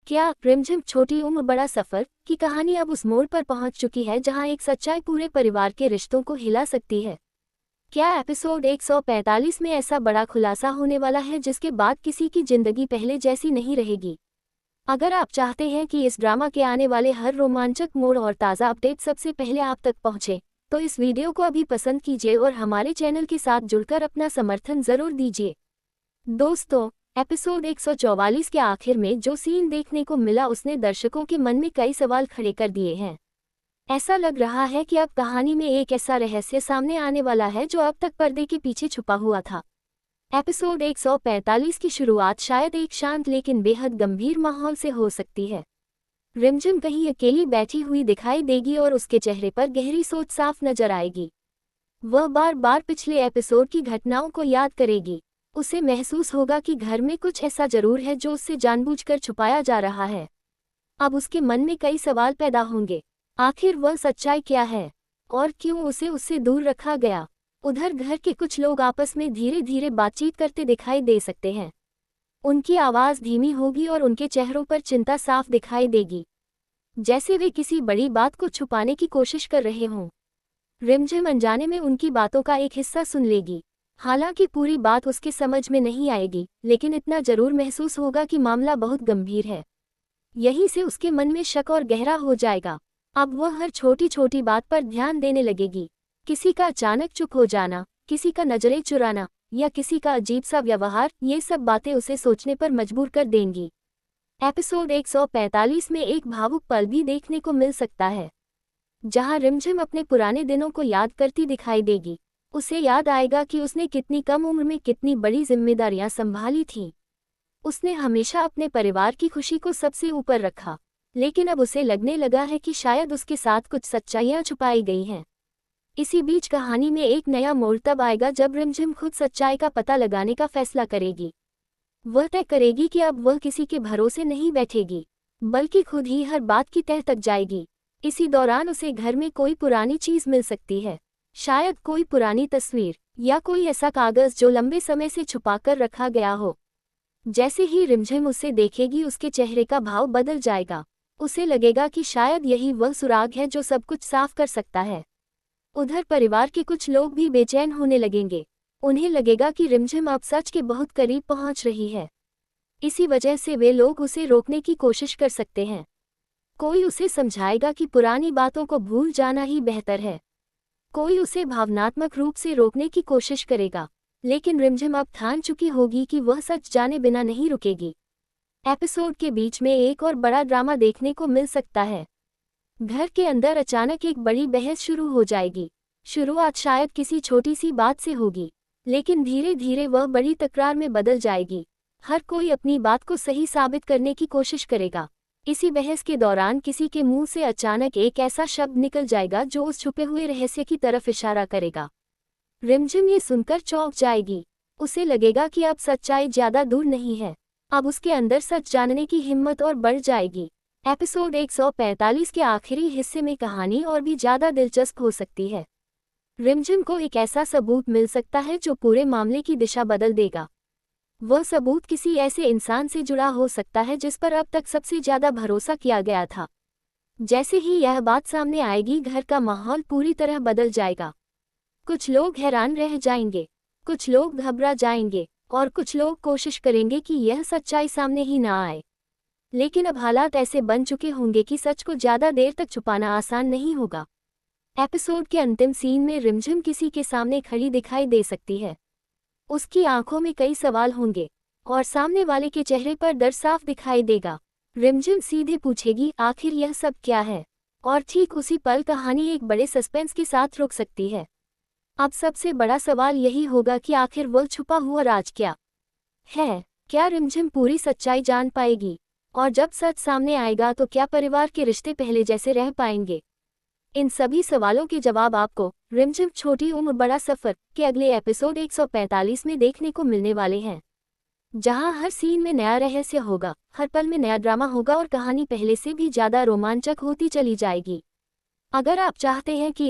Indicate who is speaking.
Speaker 1: क्या रिमझिम छोटी उम्र बड़ा सफर की कहानी अब उस मोड़ पर पहुंच चुकी है जहां एक सच्चाई पूरे परिवार के रिश्तों को हिला सकती है? क्या एपिसोड 145 में ऐसा बड़ा खुलासा होने वाला है जिसके बाद किसी की जिंदगी पहले जैसी नहीं रहेगी? अगर आप चाहते हैं कि इस ड्रामा के आने वाले हर रोमांचक मोड़ और ताज़ा अपडेट सबसे पहले आप तक पहुंचे, तो इस वीडियो को अभी पसंद कीजिए और हमारे चैनल के साथ जुड़कर अपना समर्थन जरूर दीजिए। दोस्तों, एपिसोड 144 के आखिर में जो सीन देखने को मिला उसने दर्शकों के मन में कई सवाल खड़े कर दिए हैं। ऐसा लग रहा है कि अब कहानी में एक ऐसा रहस्य सामने आने वाला है जो अब तक पर्दे के पीछे छुपा हुआ था। एपिसोड 145 की शुरुआत शायद एक शांत लेकिन बेहद गंभीर माहौल से हो सकती है। रिमझिम कहीं अकेली बैठी हुई दिखाई देगी और उसके चेहरे पर गहरी सोच साफ नजर आएगी। वह बार बार पिछले एपिसोड की घटनाओं को याद करेगी। उसे महसूस होगा कि घर में कुछ ऐसा जरूर है जो उससे जानबूझकर छुपाया जा रहा है। अब उसके मन में कई सवाल पैदा होंगे। आखिर वह सच्चाई क्या है और क्यों उसे उससे दूर रखा गया? उधर घर के कुछ लोग आपस में धीरे धीरे बातचीत करते दिखाई दे सकते हैं। उनकी आवाज़ धीमी होगी और उनके चेहरों पर चिंता साफ दिखाई देगी, जैसे वे किसी बड़ी बात को छुपाने की कोशिश कर रहे हों। रिमझिम अनजाने में उनकी बातों का एक हिस्सा सुन लेगी। हालांकि पूरी बात उसके समझ में नहीं आएगी, लेकिन इतना जरूर महसूस होगा कि मामला बहुत गंभीर है। यहीं से उसके मन में शक और गहरा हो जाएगा। अब वह हर छोटी छोटी बात पर ध्यान देने लगेगी। किसी का अचानक चुप हो जाना, किसी का नजरें चुराना या किसी का अजीब सा व्यवहार, ये सब बातें उसे सोचने पर मजबूर कर देंगी। एपिसोड 145 में एक भावुक पल भी देखने को मिल सकता है, जहां रिमझिम अपने पुराने दिनों को याद करती दिखाई देगी। उसे याद आएगा कि उसने कितनी कम उम्र में कितनी बड़ी जिम्मेदारियां संभाली थीं। उसने हमेशा अपने परिवार की खुशी को सबसे ऊपर रखा, लेकिन अब उसे लगने लगा है कि शायद उसके साथ कुछ सच्चाइयां छुपाई गई हैं। इसी बीच कहानी में एक नया मोड़ तब आएगा जब रिमझिम खुद सच्चाई का पता लगाने का फैसला करेगी। वह तय करेगी कि अब वह किसी के भरोसे नहीं बैठेगी, बल्कि खुद ही हर बात की तह तक जाएगी। इसी दौरान उसे घर में कोई पुरानी चीज मिल सकती है, शायद कोई पुरानी तस्वीर या कोई ऐसा कागज जो लंबे समय से छुपाकर रखा गया हो। जैसे ही रिमझिम उसे देखेगी उसके चेहरे का भाव बदल जाएगा। उसे लगेगा कि शायद यही वह सुराग है जो सब कुछ साफ कर सकता है। उधर परिवार के कुछ लोग भी बेचैन होने लगेंगे। उन्हें लगेगा कि रिमझिम अब सच के बहुत करीब पहुंच रही है। इसी वजह से वे लोग उसे रोकने की कोशिश कर सकते हैं। कोई उसे समझाएगा कि पुरानी बातों को भूल जाना ही बेहतर है। कोई उसे भावनात्मक रूप से रोकने की कोशिश करेगा, लेकिन रिमझिम अब ठान चुकी होगी कि वह सच जाने बिना नहीं रुकेगी। एपिसोड के बीच में एक और बड़ा ड्रामा देखने को मिल सकता है। घर के अंदर अचानक एक बड़ी बहस शुरू हो जाएगी। शुरुआत शायद किसी छोटी सी बात से होगी, लेकिन धीरे धीरे वह बड़ी तकरार में बदल जाएगी। हर कोई अपनी बात को सही साबित करने की कोशिश करेगा। इसी बहस के दौरान किसी के मुंह से अचानक एक ऐसा शब्द निकल जाएगा जो उस छुपे हुए रहस्य की तरफ इशारा करेगा। रिमझिम ये सुनकर चौंक जाएगी। उसे लगेगा कि अब सच्चाई ज्यादा दूर नहीं है। अब उसके अंदर सच जानने की हिम्मत और बढ़ जाएगी। एपिसोड 145 के आखिरी हिस्से में कहानी और भी ज्यादा दिलचस्प हो सकती है। रिमझिम को एक ऐसा सबूत मिल सकता है जो पूरे मामले की दिशा बदल देगा। वह सबूत किसी ऐसे इंसान से जुड़ा हो सकता है जिस पर अब तक सबसे ज्यादा भरोसा किया गया था। जैसे ही यह बात सामने आएगी, घर का माहौल पूरी तरह बदल जाएगा। कुछ लोग हैरान रह जाएंगे, कुछ लोग घबरा जाएंगे और कुछ लोग कोशिश करेंगे कि यह सच्चाई सामने ही ना आए। लेकिन अब हालात ऐसे बन चुके होंगे कि सच को ज्यादा देर तक छुपाना आसान नहीं होगा। एपिसोड के अंतिम सीन में रिमझिम किसी के सामने खड़ी दिखाई दे सकती है। उसकी आंखों में कई सवाल होंगे और सामने वाले के चेहरे पर डर साफ दिखाई देगा। रिमझिम सीधे पूछेगी, आखिर यह सब क्या है? और ठीक उसी पल कहानी एक बड़े सस्पेंस के साथ रुक सकती है। अब सबसे बड़ा सवाल यही होगा कि आखिर वह छुपा हुआ राज क्या है? क्या रिमझिम पूरी सच्चाई जान पाएगी? और जब सच सामने आएगा तो क्या परिवार के रिश्ते पहले जैसे रह पाएंगे? इन सभी सवालों के जवाब आपको रिमझिम छोटी उम्र बड़ा सफर के अगले एपिसोड 145 में देखने को मिलने वाले हैं, जहां हर सीन में नया रहस्य होगा, हर पल में नया ड्रामा होगा और कहानी पहले से भी ज्यादा रोमांचक होती चली जाएगी। अगर आप चाहते हैं कि